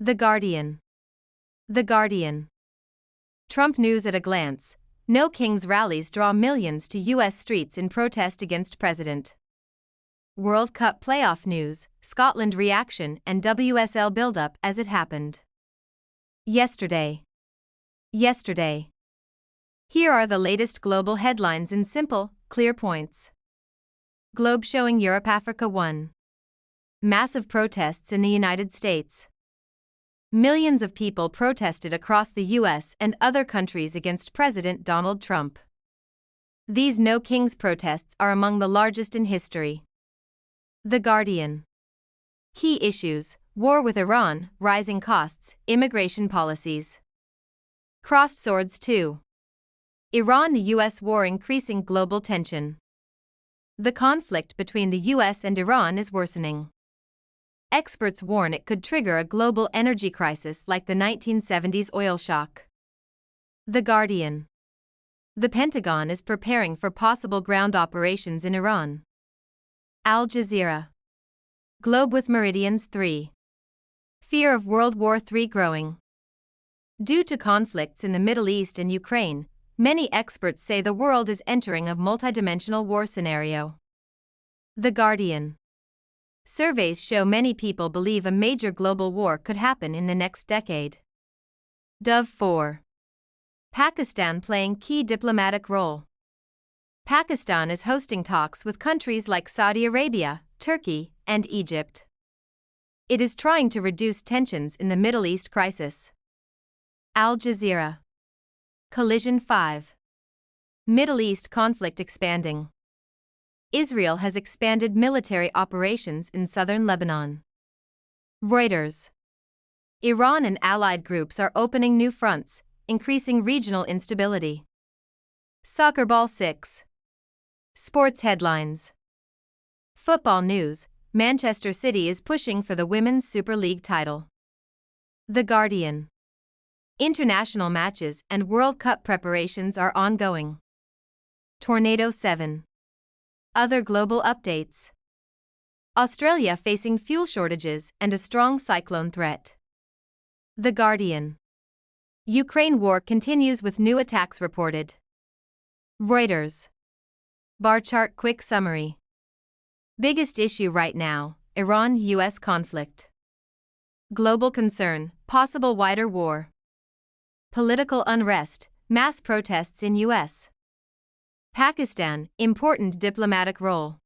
The Guardian. The Guardian. Trump news at a glance. No King's rallies draw millions to U.S. streets in protest against President. World Cup playoff news, Scotland reaction and WSL buildup as it happened. Yesterday. Here are the latest global headlines in simple, clear points. Globe showing Europe-Africa 1. Massive protests in the United States. Millions of people protested across the U.S. and other countries against President Donald Trump. These No Kings protests are among the largest in history. The Guardian. Key issues: war with Iran, rising costs, immigration policies. Crossed swords 2. Iran-U.S. war increasing global tension. The conflict between the U.S. and Iran is worsening. Experts warn it could trigger a global energy crisis like the 1970s oil shock. The Guardian. The Pentagon is preparing for possible ground operations in Iran. Al Jazeera. Globe with Meridians 3. Fear of World War III growing. Due to conflicts in the Middle East and Ukraine, many experts say the world is entering a multidimensional war scenario. The Guardian. Surveys show many people believe a major global war could happen in the next decade. Dove 4. Pakistan playing key diplomatic role. Pakistan is hosting talks with countries like Saudi Arabia, Turkey, and Egypt. It is trying to reduce tensions in the Middle East crisis. Al Jazeera. Collision 5. Middle East conflict expanding. Israel has expanded military operations in southern Lebanon. Reuters. Iran and allied groups are opening new fronts, increasing regional instability. Soccer Ball 6. Sports headlines. Football news: Manchester City is pushing for the Women's Super League title. The Guardian. International matches and World Cup preparations are ongoing. Tornado 7. Other global updates. Australia facing fuel shortages and a strong cyclone threat. The Guardian. Ukraine war continues with new attacks reported. Reuters. Bar chart quick summary. Biggest issue right now: Iran-US conflict. Global concern: possible wider war. Political unrest: mass protests in U.S. Pakistan, important diplomatic role.